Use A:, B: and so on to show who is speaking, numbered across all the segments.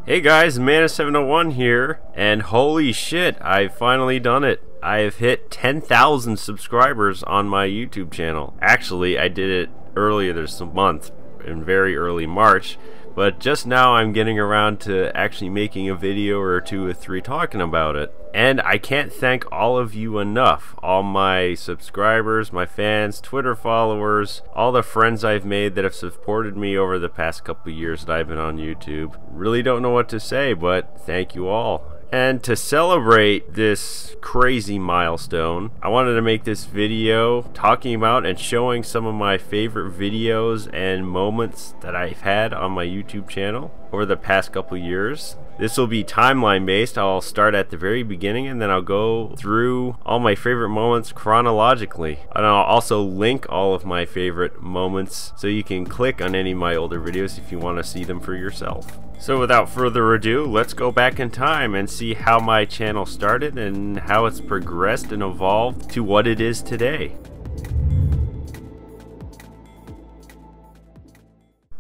A: Hey guys, Mana701 here, and holy shit, I've finally done it. I've hit 10,000 subscribers on my YouTube channel. Actually, I did it earlier this month, in very early March, but just now I'm getting around to actually making a video or two or three talking about it. And I can't thank all of you enough. All my subscribers, my fans, Twitter followers, all the friends I've made that have supported me over the past couple of years that I've been on YouTube. Really don't know what to say, but thank you all. And to celebrate this crazy milestone, I wanted to make this video talking about and showing some of my favorite videos and moments that I've had on my YouTube channel over the past couple years. This will be timeline based. I'll start at the very beginning and then I'll go through all my favorite moments chronologically. And I'll also link all of my favorite moments so you can click on any of my older videos if you want to see them for yourself. So without further ado, let's go back in time and see how my channel started and how it's progressed and evolved to what it is today.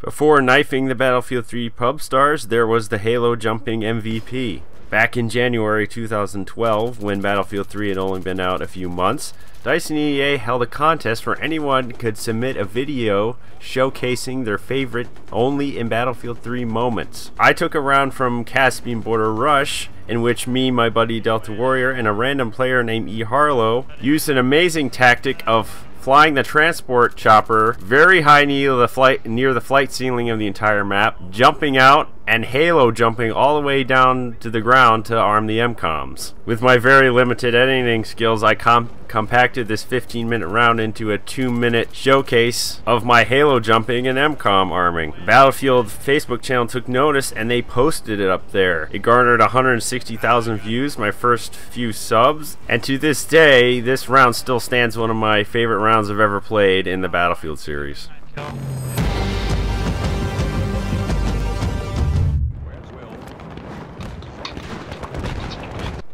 A: Before knifing the Battlefield 3 pub stars, there was the Halo jumping MVP. Back in January 2012, when Battlefield 3 had only been out a few months, DICE and EA held a contest where anyone could submit a video showcasing their favorite only in Battlefield 3 moments. I took a round from Caspian Border Rush, in which me, my buddy Delta Warrior, and a random player named E. Harlow used an amazing tactic of flying the transport chopper very high near the flight ceiling of the entire map, jumping out, and Halo jumping all the way down to the ground to arm the MCOMs. With my very limited editing skills, I compacted this 15-minute round into a 2-minute showcase of my Halo jumping and MCOM arming. Battlefield Facebook channel took notice and they posted it up there. It garnered 160,000 views, my first few subs, and to this day, this round still stands one of my favorite rounds I've ever played in the Battlefield series.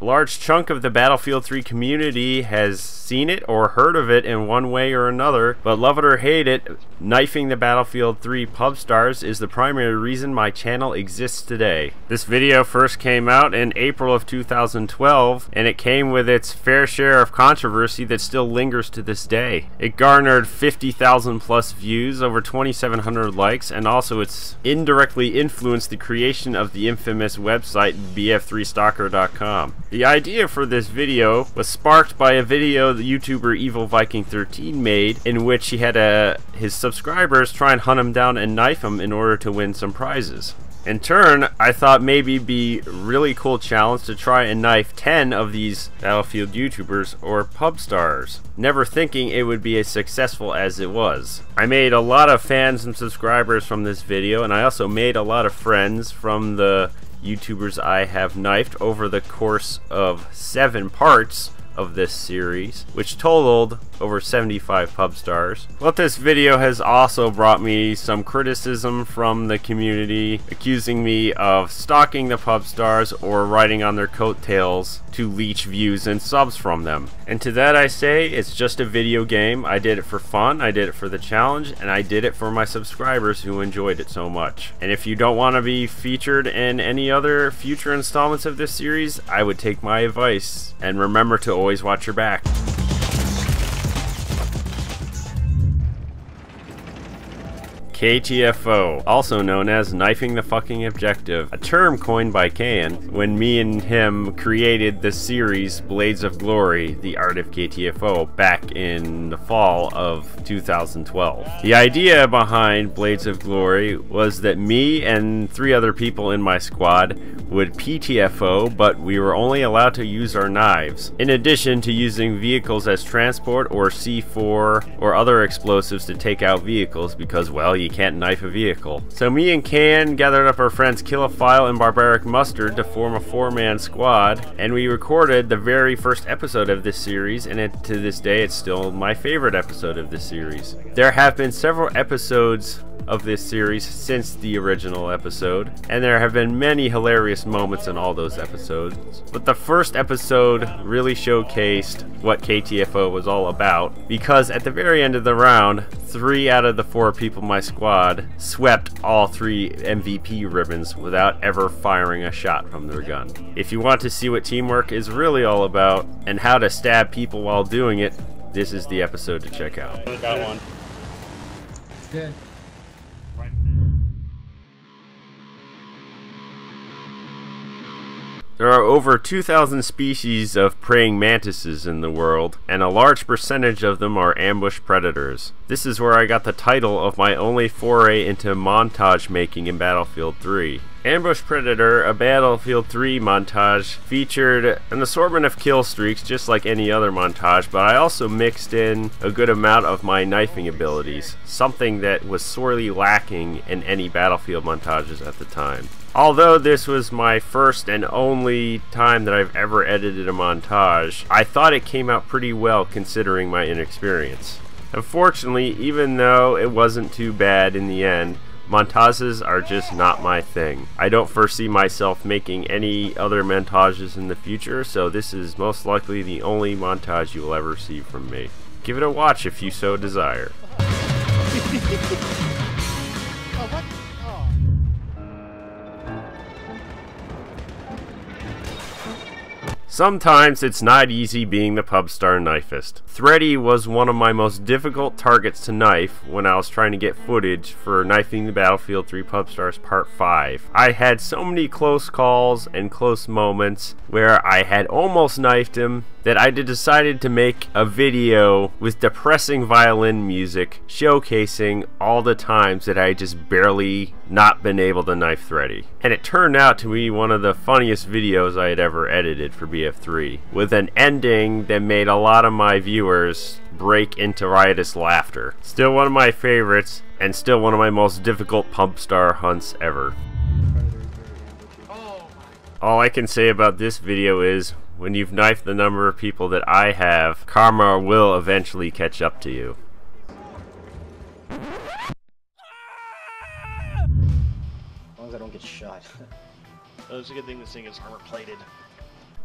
A: A large chunk of the Battlefield 3 community has seen it or heard of it in one way or another, but love it or hate it, knifing the Battlefield 3 pub stars is the primary reason my channel exists today. This video first came out in April of 2012, and it came with its fair share of controversy that still lingers to this day. It garnered 50,000 plus views, over 2,700 likes, and also it's indirectly influenced the creation of the infamous website BF3Stalker.com. The idea for this video was sparked by a video the YouTuber Evil Viking 13 made, in which he had his subscribers try and hunt him down and knife him in order to win some prizes. In turn, I thought maybe it'd be a really cool challenge to try and knife 10 of these Battlefield YouTubers or pub stars, never thinking it would be as successful as it was. I made a lot of fans and subscribers from this video, and I also made a lot of friends from the YouTubers I have knifed over the course of 7 parts of this series, which totaled over 75 pub stars. But this video has also brought me some criticism from the community, accusing me of stalking the pub stars or riding on their coattails to leech views and subs from them. And to that I say, it's just a video game. I did it for fun, I did it for the challenge, and I did it for my subscribers who enjoyed it so much. And if you don't want to be featured in any other future installments of this series, I would take my advice and remember to always watch your back. KTFO, also known as knifing the fucking objective, a term coined by Kayan when me and him created the series Blades of Glory, The Art of KTFO, back in the fall of 2012. The idea behind Blades of Glory was that me and 3 other people in my squad would PTFO, but we were only allowed to use our knives, in addition to using vehicles as transport or C4 or other explosives to take out vehicles because, well, you can't knife a vehicle. So me and Can gathered up our friends Kilophile and Barbaric Mustard to form a 4-man squad, and we recorded the very first episode of this series, and to this day it's still my favorite episode of this series. There have been several episodes of this series since the original episode, and there have been many hilarious moments in all those episodes. But the first episode really showcased what KTFO was all about, because at the very end of the round, 3 out of the 4 people in my squad swept all 3 MVP ribbons without ever firing a shot from their gun. If you want to see what teamwork is really all about and how to stab people while doing it, this is the episode to check out.
B: Got one.
C: Dead.
A: There are over 2,000 species of praying mantises in the world, and a large percentage of them are ambush predators. This is where I got the title of my only foray into montage making in Battlefield 3. Ambush Predator, a Battlefield 3 montage, featured an assortment of kill streaks just like any other montage, but I also mixed in a good amount of my knifing abilities, something that was sorely lacking in any Battlefield montages at the time. Although this was my first and only time that I've ever edited a montage, I thought it came out pretty well considering my inexperience. Unfortunately, even though it wasn't too bad in the end, montages are just not my thing. I don't foresee myself making any other montages in the future, so this is most likely the only montage you will ever see from me. Give it a watch if you so desire. Sometimes it's not easy being the Pubstar knifist. Thready was one of my most difficult targets to knife when I was trying to get footage for knifing the Battlefield 3 Pubstars Part 5. I had so many close calls and close moments where I had almost knifed him that I decided to make a video with depressing violin music showcasing all the times that I just barely not been able to knife Thready. And it turned out to be one of the funniest videos I had ever edited for BF3, with an ending that made a lot of my viewers break into riotous laughter. Still one of my favorites, and still one of my most difficult Pubstar hunts ever. All I can say about this video is, when you've knifed the number of people that I have, karma will eventually catch up to you.
B: As long as I don't get shot. It's a good thing this thing is armor plated.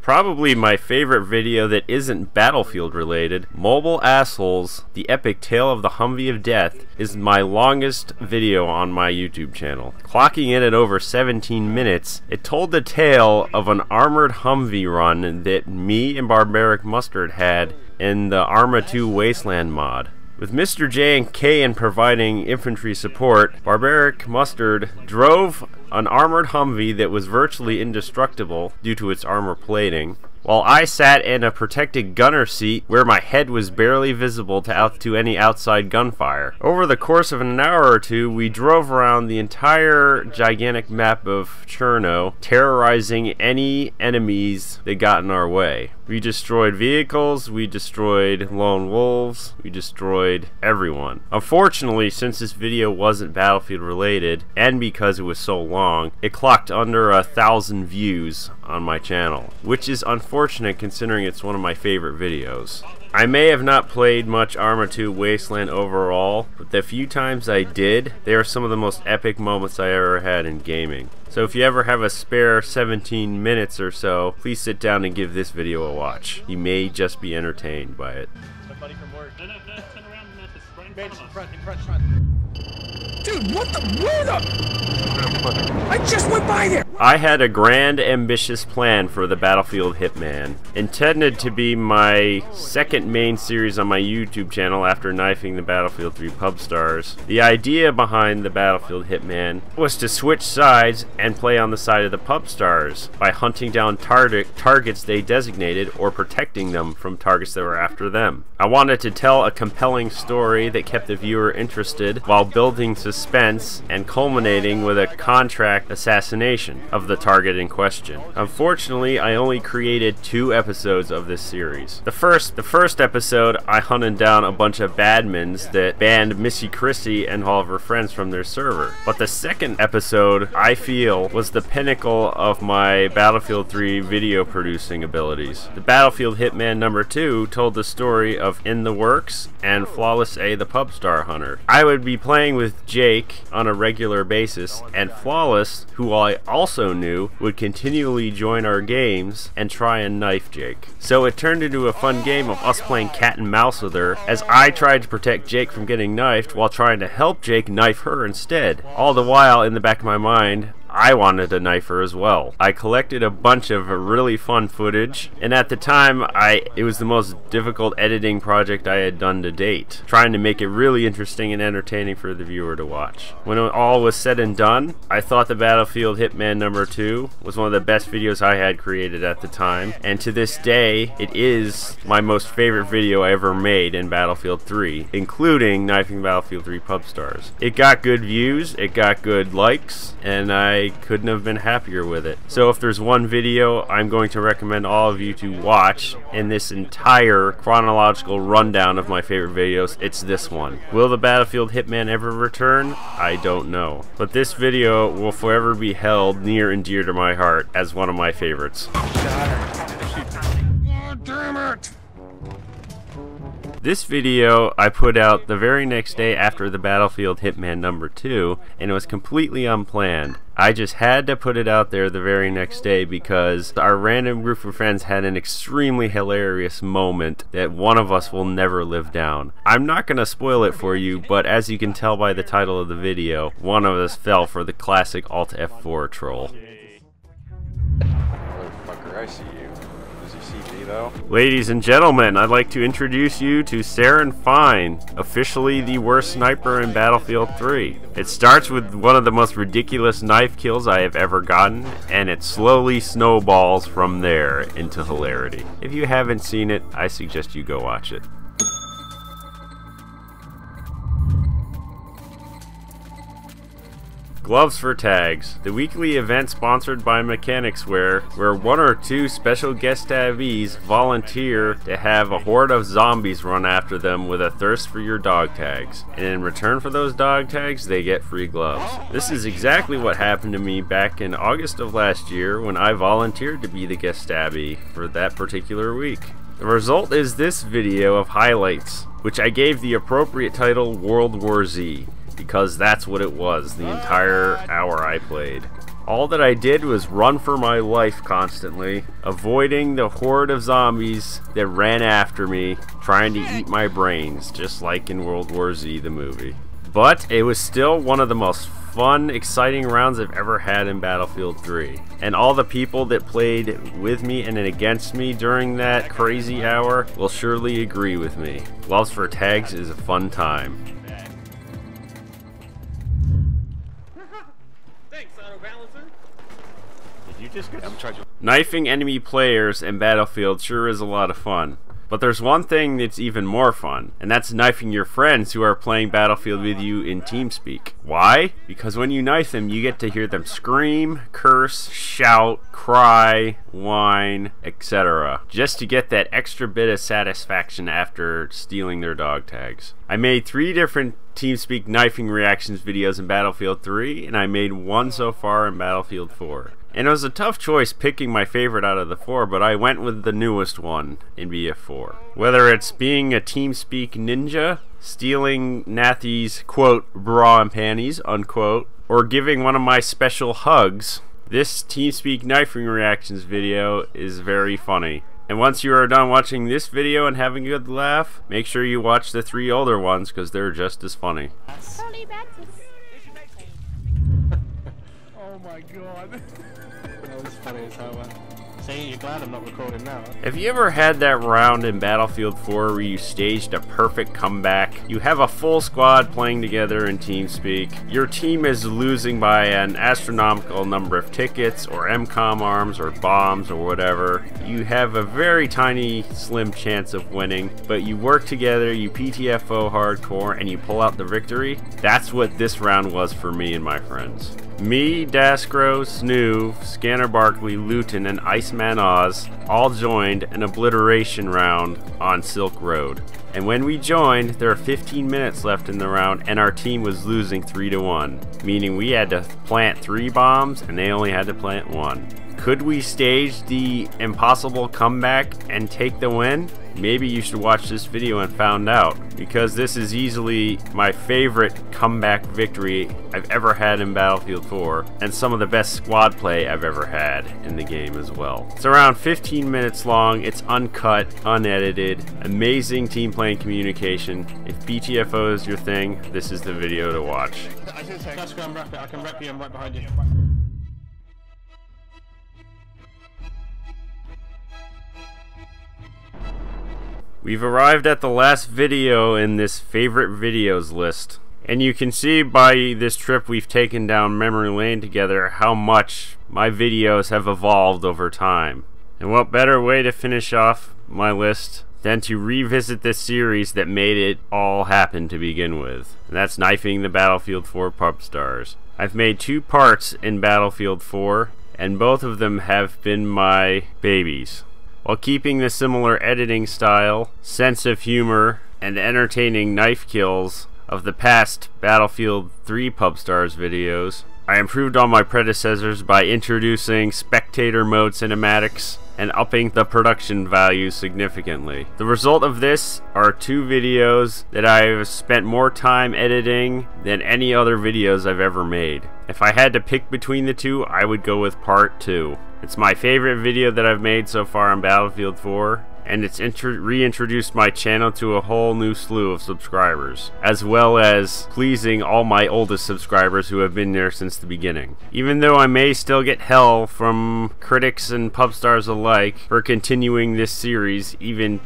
A: Probably my favorite video that isn't Battlefield related, Mobile Assholes, the epic tale of the Humvee of Death, is my longest video on my YouTube channel. Clocking in at over 17 minutes, it told the tale of an armored Humvee run that me and Barbaric Mustard had in the Arma 2 Wasteland mod. With Mr. J and K in providing infantry support, Barbaric Mustard drove an armored Humvee that was virtually indestructible due to its armor plating, while I sat in a protected gunner seat where my head was barely visible to any outside gunfire. Over the course of an hour or two, we drove around the entire gigantic map of Cherno, terrorizing any enemies that got in our way. We destroyed vehicles, we destroyed lone wolves, we destroyed everyone. Unfortunately, since this video wasn't Battlefield related, and because it was so long, it clocked under 1,000 views on my channel, which is unfortunate considering it's one of my favorite videos. I may have not played much Arma 2 Wasteland overall, but the few times I did, they are some of the most epic moments I ever had in gaming. So if you ever have a spare 17 minutes or so, please sit down and give this video a watch. You may just be entertained by it.
B: My buddy from work.
C: No, turn around and that's right in
B: Bench,
C: front of us.
B: in front.
D: Dude, what the? Where the? I just went by there!
A: I had a grand, ambitious plan for the Battlefield Hitman, intended to be my second main series on my YouTube channel after knifing the Battlefield 3 Pubstars. The idea behind the Battlefield Hitman was to switch sides and play on the side of the Pubstars by hunting down targets they designated or protecting them from targets that were after them. I wanted to tell a compelling story that kept the viewer interested while building suspense and culminating with a contract assassination. of the target in question. Unfortunately, I only created 2 episodes of this series. The first episode, I hunted down a bunch of badmins that banned Missy Christie and all of her friends from their server. But the second episode, I feel, was the pinnacle of my Battlefield 3 video producing abilities. The Battlefield Hitman number 2 told the story of In the Works and Flawless A the Pub Star Hunter. I would be playing with Jake on a regular basis, and Flawless, who I also knew, would continually join our games and try and knife Jake. So it turned into a fun game of us playing cat and mouse with her, as I tried to protect Jake from getting knifed while trying to help Jake knife her instead. All the while, in the back of my mind, I wanted to knife her as well. I collected a bunch of really fun footage, and at the time, it was the most difficult editing project I had done to date, trying to make it really interesting and entertaining for the viewer to watch. When it all was said and done, I thought the Battlefield Hitman number 2 was one of the best videos I had created at the time, and to this day, it is my most favorite video I ever made in Battlefield 3, including knifing Battlefield 3 Pub Stars. It got good views, it got good likes, and I couldn't have been happier with it. So if there's one video I'm going to recommend all of you to watch in this entire chronological rundown of my favorite videos, it's this one. Will the Battlefield Hitman ever return? I don't know. But this video will forever be held near and dear to my heart as one of my favorites.
D: God damn it!
A: This video I put out the very next day after the Battlefield Hitman number 2, and it was completely unplanned. I just had to put it out there the very next day because our random group of friends had an extremely hilarious moment that one of us will never live down. I'm not going to spoil it for you, but as you can tell by the title of the video, one of us fell for the classic Alt F4 troll.
E: Motherfucker, I see you. Does he see me though?
A: Ladies and gentlemen, I'd like to introduce you to Saren Fine, officially the worst sniper in Battlefield 3. It starts with one of the most ridiculous knife kills I have ever gotten, and it slowly snowballs from there into hilarity. If you haven't seen it, I suggest you go watch it. Gloves for Tags, the weekly event sponsored by Mechanicswear, where 1 or 2 special guest tabbies volunteer to have a horde of zombies run after them with a thirst for your dog tags. And in return for those dog tags, they get free gloves. This is exactly what happened to me back in August of last year when I volunteered to be the guest tabby for that particular week. The result is this video of highlights, which I gave the appropriate title World War Z, because that's what it was the entire hour I played. All that I did was run for my life constantly, avoiding the horde of zombies that ran after me, trying to eat my brains, just like in World War Z the movie. But it was still one of the most fun, exciting rounds I've ever had in Battlefield 3. And all the people that played with me and against me during that crazy hour will surely agree with me. Gloves for Tags is a fun time. Knifing enemy players in Battlefield sure is a lot of fun. But there's one thing that's even more fun, and that's knifing your friends who are playing Battlefield with you in TeamSpeak. Why? Because when you knife them, you get to hear them scream, curse, shout, cry, whine, etc. Just to get that extra bit of satisfaction after stealing their dog tags. I made 3 different TeamSpeak knifing reactions videos in Battlefield 3, and I made 1 so far in Battlefield 4. And it was a tough choice picking my favorite out of the 4, but I went with the newest one in BF4. Whether it's being a TeamSpeak ninja, stealing Nathy's, quote, bra and panties, unquote, or giving one of my special hugs, this TeamSpeak knifing reactions video is very funny. And once you are done watching this video and having a good laugh, make sure you watch the 3 older ones because they're just as funny.
D: Oh my god.
B: That was funny as hell, man. See, you're glad I'm not recording now.
A: Have you ever had that round in Battlefield 4 where you staged a perfect comeback? You have a full squad playing together in TeamSpeak. Your team is losing by an astronomical number of tickets or MCOM arms or bombs or whatever. You have a very tiny, slim chance of winning, but you work together, you PTFO hardcore, and you pull out the victory. That's what this round was for me and my friends. Me, Dascro, Snoo, Scanner Barkley, Luton, and Iceman Oz all joined an obliteration round on Silk Road. And when we joined, there were 15 minutes left in the round and our team was losing 3-1, meaning we had to plant 3 bombs and they only had to plant 1. Could we stage the impossible comeback and take the win? Maybe you should watch this video and find out, because this is easily my favorite comeback victory I've ever had in Battlefield 4, and some of the best squad play I've ever had in the game as well. It's around 15 minutes long, it's uncut, unedited, amazing team playing communication. If BTFO is your thing, this is the video to watch.
C: I can wrap you, I'm right behind you.
A: We've arrived at the last video in this favorite videos list, and you can see by this trip we've taken down memory lane together how much my videos have evolved over time. And what better way to finish off my list than to revisit this series that made it all happen to begin with, and that's knifing the Battlefield 4 pub stars. I've made 2 parts in Battlefield 4, and both of them have been my babies. While keeping the similar editing style, sense of humor, and entertaining knife kills of the past Battlefield 3 Pub Stars videos, I improved on my predecessors by introducing spectator mode cinematics and upping the production value significantly. The result of this are 2 videos that I've spent more time editing than any other videos I've ever made. If I had to pick between the 2, I would go with part 2. It's my favorite video that I've made so far on Battlefield 4, and it's reintroduced my channel to a whole new slew of subscribers, as well as pleasing all my oldest subscribers who have been there since the beginning. Even though I may still get hell from critics and pub stars alike for continuing this series even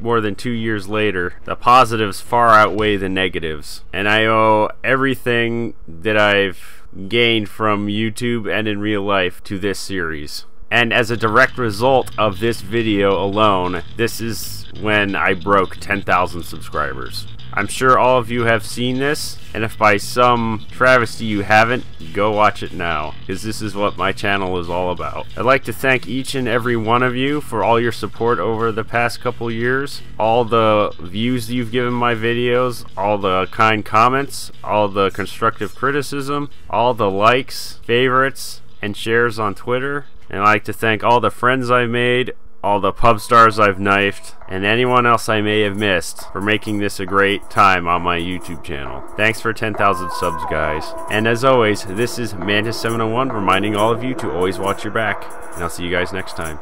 A: more than 2 years later, the positives far outweigh the negatives, and I owe everything that I've gained from YouTube and in real life to this series. And as a direct result of this video alone, this is when I broke 10,000 subscribers. I'm sure all of you have seen this, and if by some travesty you haven't, go watch it now, because this is what my channel is all about. I'd like to thank each and every one of you for all your support over the past couple years, all the views you've given my videos, all the kind comments, all the constructive criticism, all the likes, favorites, and shares on Twitter. And I'd like to thank all the friends I've made, all the pub stars I've knifed, and anyone else I may have missed for making this a great time on my YouTube channel. Thanks for 10,000 subs, guys. And as always, this is Mantis701 reminding all of you to always watch your back. And I'll see you guys next time.